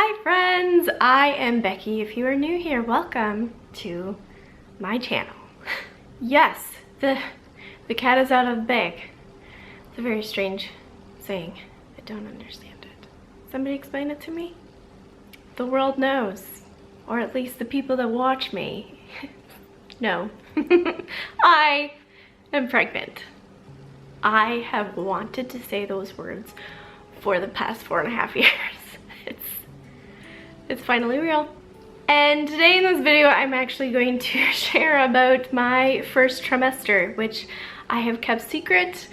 Hi friends, I am Becky. If you are new here, welcome to my channel. Yes, the cat is out of the bag. It's a very strange saying. I don't understand it. Somebody explain it to me? The world knows, or at least the people that watch me know. I am pregnant. I have wanted to say those words for the past 4.5 years. It's finally real. And today in this video, I'm actually going to share about my first trimester, which I have kept secret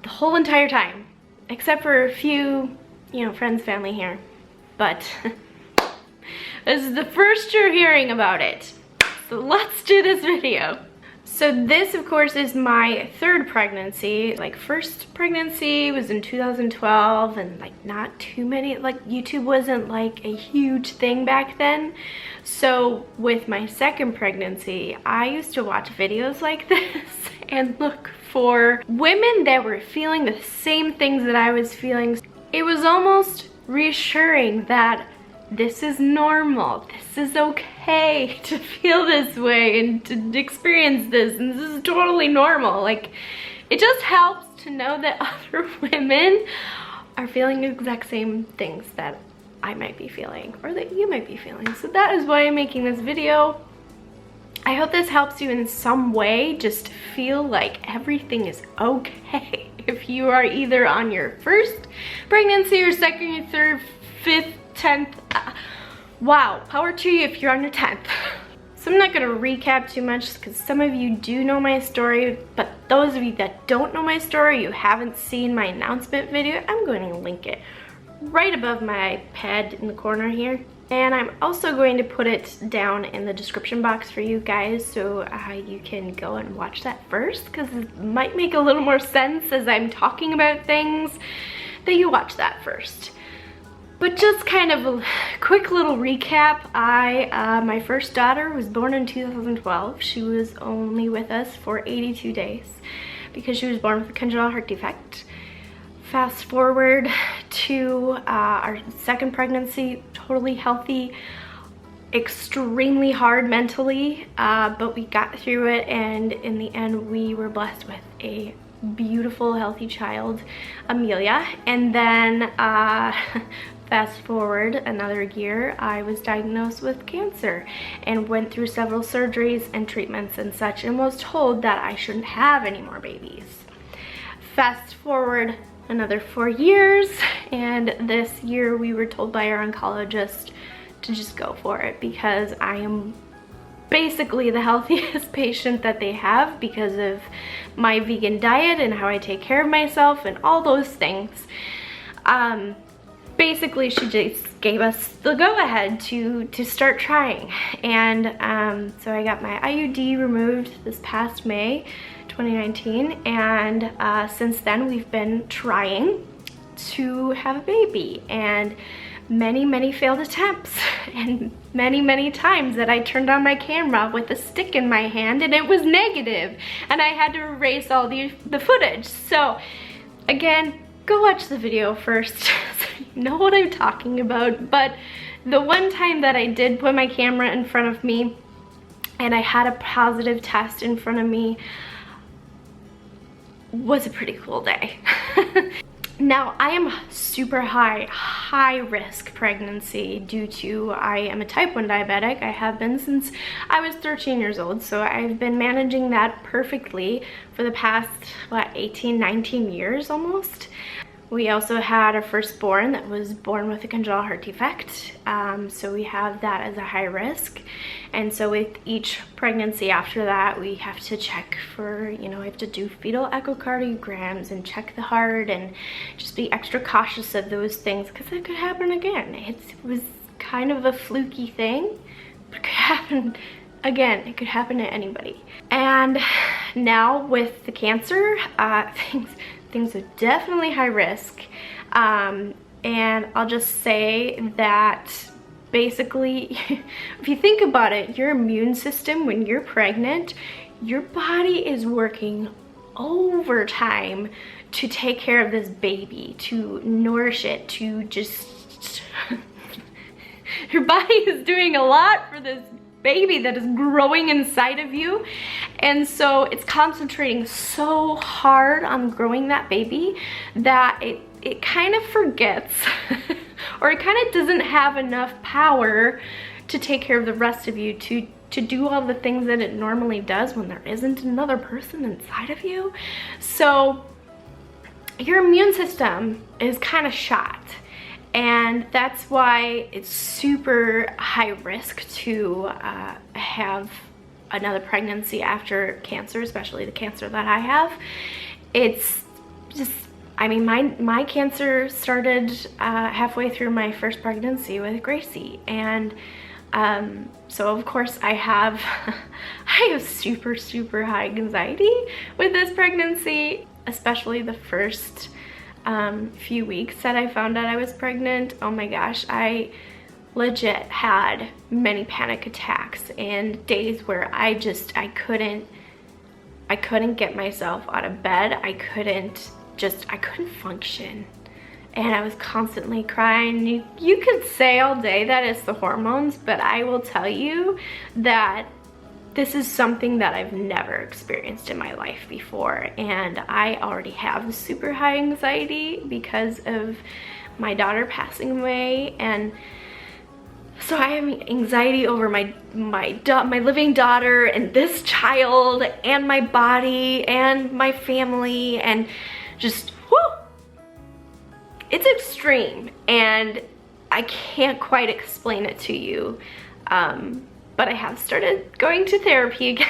the whole entire time, except for a few, friends, family here. But this is the first you're hearing about it. So let's do this video. So this, of course, is my third pregnancy. First pregnancy was in 2012, and not too many, YouTube wasn't like a huge thing back then. So with my second pregnancy, I used to watch videos like this and look for women that were feeling the same things that I was feeling. It was almost reassuring that this is normal, this is okay to feel this way and to experience this, and this is totally normal. It just helps to know that other women are feeling the exact same things that I might be feeling, or that you might be feeling. So that is why I'm making this video. I hope this helps you in some way just feel like everything is okay. If you are either on your first pregnancy or second, third, fifth, 10th, wow, power to you if you're on your 10th. So I'm not going to recap too much because some of you do know my story, but those of you that don't know my story, you haven't seen my announcement video, I'm going to link it right above my pad in the corner here. And I'm also going to put it down in the description box for you guys, so you can go and watch that first, because it might make a little more sense as I'm talking about things, that you watch that first. But just kind of a quick little recap, my first daughter was born in 2012. She was only with us for 82 days because she was born with a congenital heart defect. Fast forward to our second pregnancy, totally healthy, extremely hard mentally, but we got through it, and in the end we were blessed with a beautiful, healthy child, Amelia. And then fast forward another year, I was diagnosed with cancer and went through several surgeries and treatments and such, and was told that I shouldn't have any more babies. Fast forward another 4 years, and this year we were told by our oncologist to just go for it, because I am basically the healthiest patient that they have because of my vegan diet and how I take care of myself and all those things. Basically, she just gave us the go-ahead to start trying. And so I got my IUD removed this past May 2019, and since then we've been trying to have a baby, and many failed attempts, and many times that I turned on my camera with a stick in my hand and it was negative, and I had to erase all the footage. So again, go watch the video first so you know what I'm talking about. But the one time that I did put my camera in front of me and I had a positive test in front of me was a pretty cool day. Now, I am super high risk pregnancy due to I am a type 1 diabetic. I have been since I was 13 years old, so I've been managing that perfectly for the past, 18, 19 years almost. We also had a firstborn that was born with a congenital heart defect, so we have that as a high risk. And so with each pregnancy after that, we have to check for, we have to do fetal echocardiograms and check the heart and just be extra cautious of those things, because it could happen again. It was kind of a fluky thing, but it could happen again. It could happen to anybody. And now with the cancer, things are definitely high risk, and I'll just say that basically, if you think about it, your immune system when you're pregnant, your body is working overtime to take care of this baby, to nourish it, to just Your body is doing a lot for this baby that is growing inside of you. And so it's concentrating so hard on growing that baby that it kind of forgets or it kind of doesn't have enough power to take care of the rest of you, to do all the things that it normally does when there isn't another person inside of you. So your immune system is kind of shot. And that's why it's super high risk to have another pregnancy after cancer, especially the cancer that I have. It's just, I mean, my cancer started halfway through my first pregnancy with Gracie. And so of course I have super, super high anxiety with this pregnancy, especially the first few weeks that I found out I was pregnant. Oh my gosh, I legit had many panic attacks and days where I couldn't get myself out of bed. I couldn't function. And I was constantly crying. You could say all day that it's the hormones, but I will tell you that this is something that I've never experienced in my life before. And I already have super high anxiety because of my daughter passing away. And so I have anxiety over my living daughter and this child and my body and my family, and just, whoo! It's extreme, and I can't quite explain it to you, but I have started going to therapy again.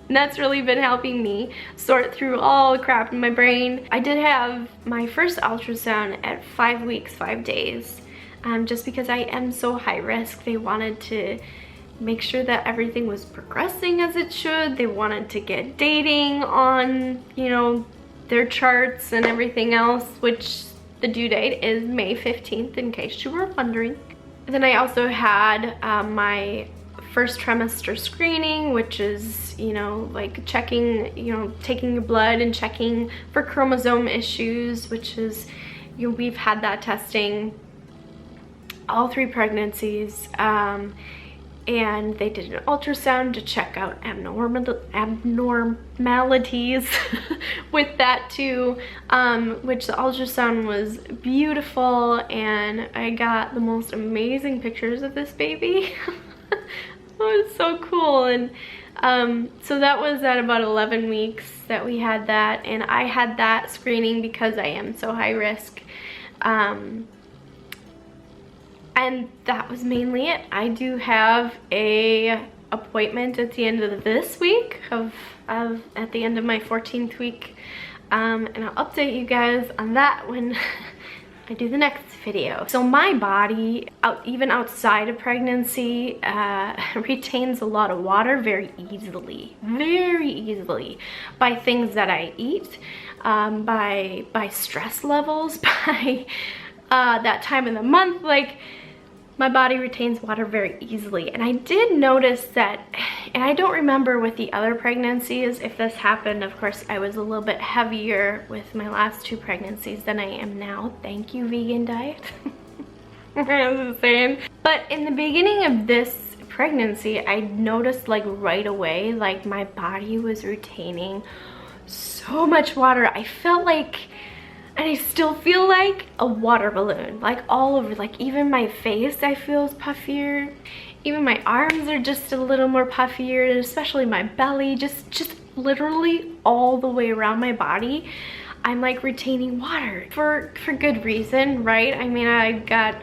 And that's really been helping me sort through all the crap in my brain. I did have my first ultrasound at 5 weeks, 5 days, just because I am so high risk. They wanted to make sure that everything was progressing as it should. They wanted to get dating on, you know, their charts and everything else, which the due date is May 15th, in case you were wondering. And then I also had my first trimester screening, which is, you know, like checking, you know, taking your blood and checking for chromosome issues, which is, you know, we've had that testing all 3 pregnancies. And they did an ultrasound to check out abnormalities with that too, which the ultrasound was beautiful, and I got the most amazing pictures of this baby. It was so cool. And so that was at about 11 weeks that we had that, and I had that screening because I am so high risk. And that was mainly it. I do have a appointment at the end of this week, at the end of my 14th week, and I'll update you guys on that when I do the next video. So my body, even outside of pregnancy, retains a lot of water very easily by things that I eat, by stress levels, by that time of the month. Like, my body retains water very easily. And I did notice that, and I don't remember with the other pregnancies if this happened. Of course, I was a little bit heavier with my last 2 pregnancies than I am now. Thank you, vegan diet. I was saying. But in the beginning of this pregnancy, I noticed, like, right away, like, my body was retaining so much water. I felt like, and I still feel like, a water balloon, like all over. Like, even my face I feel is puffier. Even my arms are just a little more puffier, and especially my belly, just literally all the way around my body. I'm like retaining water for good reason, right? I mean, I've got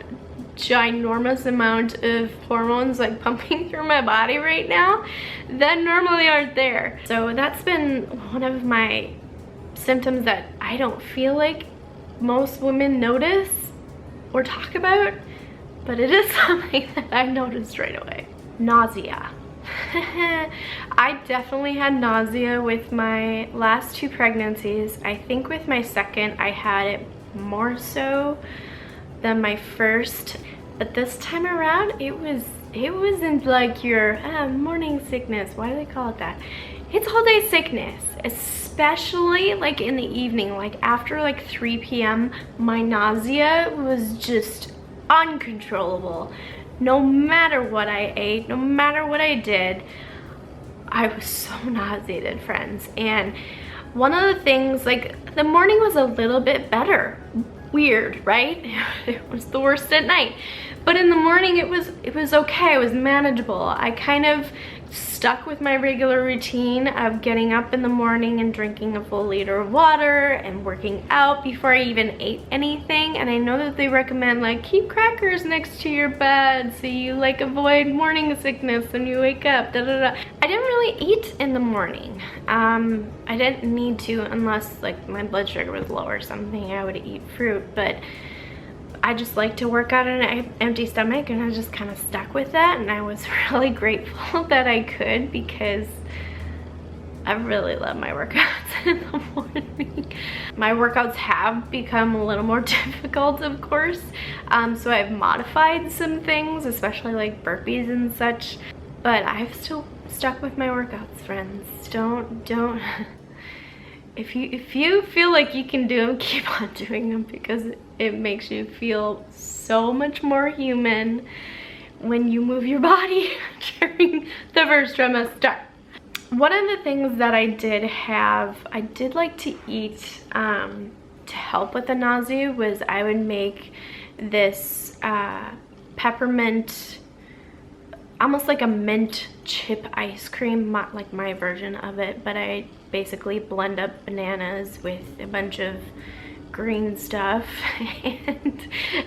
ginormous amount of hormones like pumping through my body right now that normally aren't there. So that's been one of my symptoms that I don't feel like most women notice or talk about, but it is something that I noticed right away. Nausea. I definitely had nausea with my last 2 pregnancies. I think with my second I had it more so than my first, but this time around it wasn't like your morning sickness. Why do they call it that? It's all day sickness, especially like in the evening, like after like 3 p.m. my nausea was just uncontrollable. No matter what I ate, no matter what I did, I was so nauseated, friends. And one of the things, like, the morning was a little bit better. Weird, right? It was the worst at night. But in the morning it was okay, it was manageable. I kind of stuck with my regular routine of getting up in the morning and drinking a full liter of water and working out before I even ate anything. And I know that they recommend, like, keep crackers next to your bed so you, like, avoid morning sickness when you wake up, da da da. I didn't really eat in the morning. I didn't need to, unless, like, my blood sugar was low or something. I would eat fruit, but I just like to work out on an empty stomach, and I just kind of stuck with that. And I was really grateful that I could, because I really love my workouts in the morning. My workouts have become a little more difficult, of course, so I've modified some things, especially like burpees and such, but I've still stuck with my workouts, friends. Don't if you feel like you can do them, keep on doing them, because it makes you feel so much more human when you move your body during the first trimester. One of the things that I did like to eat to help with the nausea was I would make this peppermint, almost like a mint chip ice cream, like my version of it, but I basically blend up bananas with a bunch of green stuff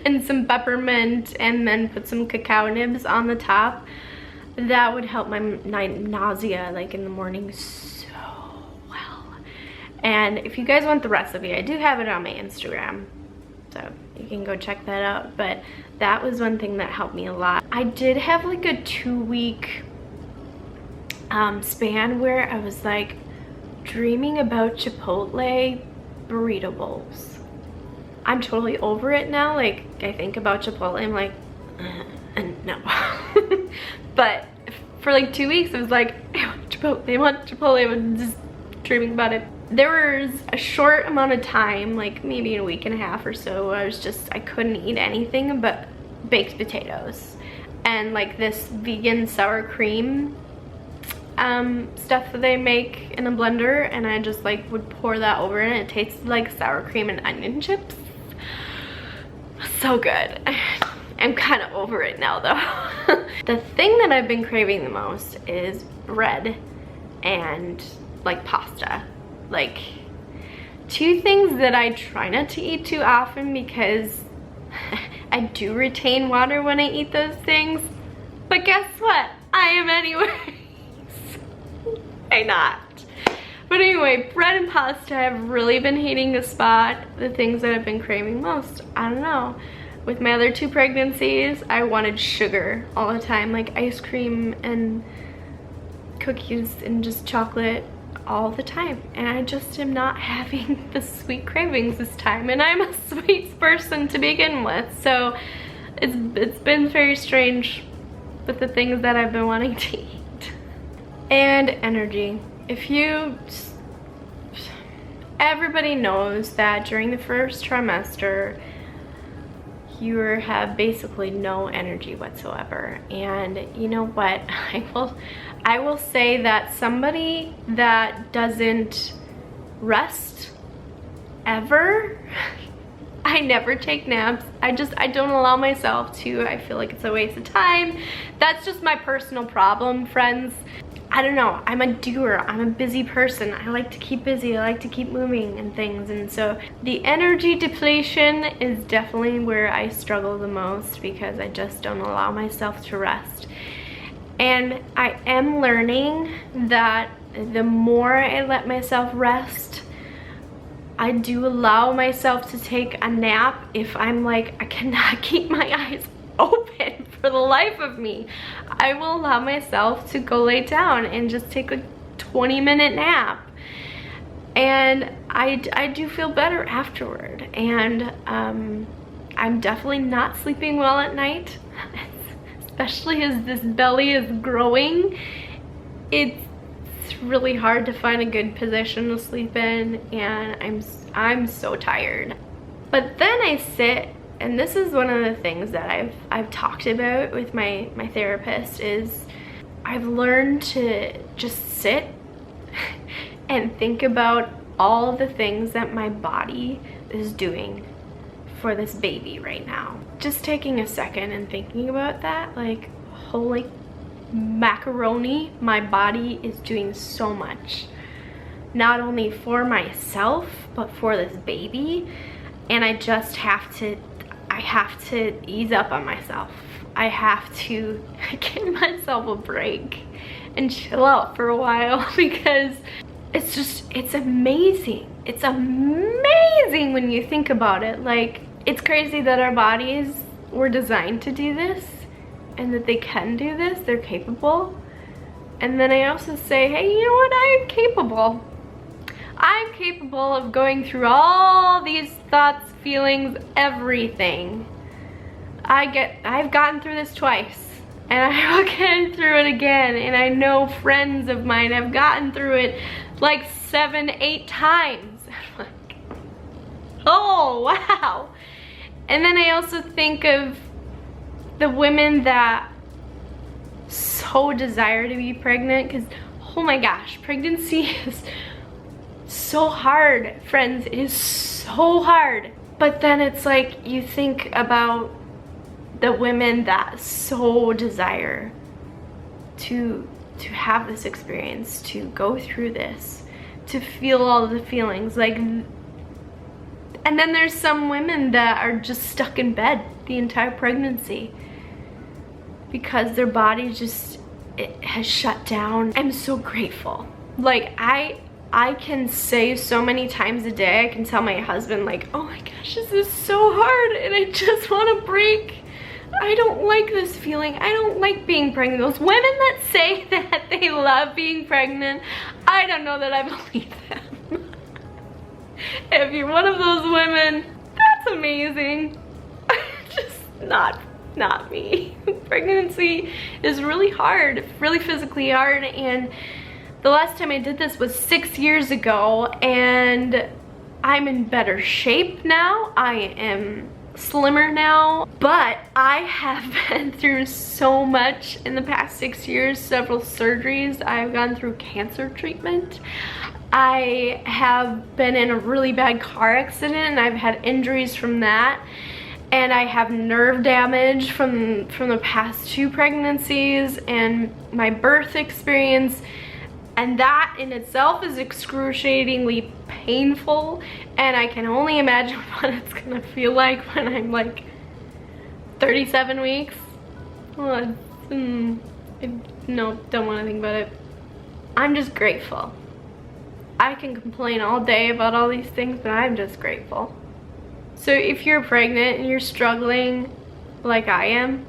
and some peppermint, and then put some cacao nibs on the top. That would help my nausea, like, in the morning so well. And if you guys want the recipe, I do have it on my Instagram, so you can go check that out. But that was one thing that helped me a lot. I did have like a 2-week span where I was like dreaming about Chipotle burrito bowls. I'm totally over it now. Like, I think about Chipotle, I'm like, no. But for like 2 weeks, I was like, I want Chipotle, I was just dreaming about it. There was a short amount of time, like maybe a week and a half or so, I couldn't eat anything but baked potatoes and like this vegan sour cream stuff that they make in a blender, and I just like would pour that over, and it tasted like sour cream and onion chips. So good. I'm kind of over it now though. The thing that I've been craving the most is bread and like pasta. Like, two things that I try not to eat too often, because I do retain water when I eat those things. But guess what? I am anyways. Why not? But anyway, bread and pasta have really been hitting the spot. The things that I've been craving most. I don't know. With my other 2 pregnancies, I wanted sugar all the time, like ice cream and cookies and just chocolate all the time. And I just am not having the sweet cravings this time. And I'm a sweet person to begin with. So it's been very strange with the things that I've been wanting to eat. And energy. Everybody knows that during the first trimester, you have basically no energy whatsoever. And you know what? I will say that somebody that doesn't rest ever, I never take naps. I don't allow myself to. I feel like it's a waste of time. That's just my personal problem, friends. I don't know, I'm a doer, I'm a busy person. I like to keep busy, I like to keep moving and things. And so the energy depletion is definitely where I struggle the most, because I just don't allow myself to rest. And I am learning that the more I let myself rest, I do allow myself to take a nap if I'm like, I cannot keep my eyes open for the life of me. I will allow myself to go lay down and just take a 20-minute nap, and I do feel better afterward. And I'm definitely not sleeping well at night, especially as this belly is growing. It's really hard to find a good position to sleep in, and I'm so tired. But then I sit and this is one of the things that I've talked about with my therapist, is I've learned to just sit and think about all the things that my body is doing for this baby right now. Just taking a second and thinking about that, like, holy macaroni, my body is doing so much. Not only for myself, but for this baby. And I just have to ease up on myself. I have to give myself a break and chill out for a while, because it's amazing. It's amazing when you think about it. Like, it's crazy that our bodies were designed to do this, and that they can do this, they're capable. And then I also say, hey, you know what, I'm capable. I'm capable of going through all these thoughts, feelings, everything. I've gotten through this twice, and I will get through it again. And I know friends of mine have gotten through it like 7, 8 times. I'm like, oh, wow. And then I also think of the women that so desire to be pregnant, because, oh my gosh, pregnancy is so hard, friends. It is so hard. But then it's like, you think about the women that so desire to have this experience, to go through this, to feel all of the feelings, like, and then there's some women that are just stuck in bed the entire pregnancy because their body just, it has shut down. I'm so grateful. Like, I can say so many times a day, I can tell my husband, like, oh my gosh, this is so hard and I just want to break. I don't like this feeling. I don't like being pregnant. Those women that say that they love being pregnant, I don't know that I believe them. If you're one of those women, that's amazing. Just not me. Pregnancy is really hard, really physically hard, and the last time I did this was 6 years ago, and I'm in better shape now. I am slimmer now, but I have been through so much in the past 6 years, several surgeries. I've gone through cancer treatment. I have been in a really bad car accident, and I've had injuries from that. And I have nerve damage from the past 2 pregnancies and my birth experience. And that in itself is excruciatingly painful, and I can only imagine what it's gonna feel like when I'm like 37 weeks. Well, no, don't want to think about it. I'm just grateful. I can complain all day about all these things, but I'm just grateful. So if you're pregnant and you're struggling like I am,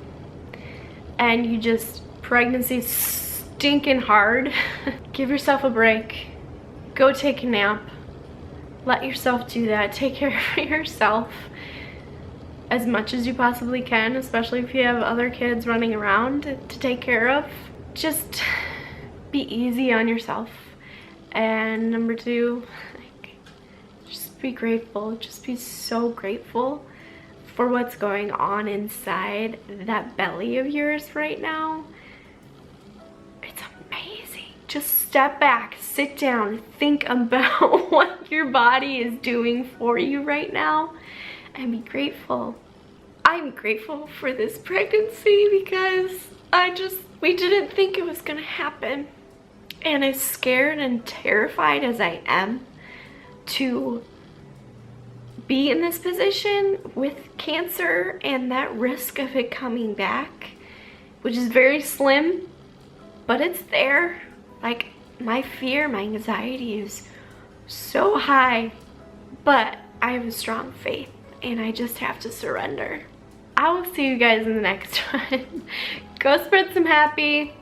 and you just, pregnancy's stinking hard, give yourself a break. Go take a nap. Let yourself do that. Take care of yourself as much as you possibly can, especially if you have other kids running around to take care of. Just be easy on yourself. And number 2, just be grateful. Just be so grateful for what's going on inside that belly of yours right now. It's amazing. Just step back, sit down, think about what your body is doing for you right now, and be grateful. I'm grateful for this pregnancy because we didn't think it was gonna happen. And as scared and terrified as I am to be in this position with cancer and that risk of it coming back, which is very slim, but it's there. Like, my fear, my anxiety is so high, but I have a strong faith and I just have to surrender. I will see you guys in the next one. Go spread some happy.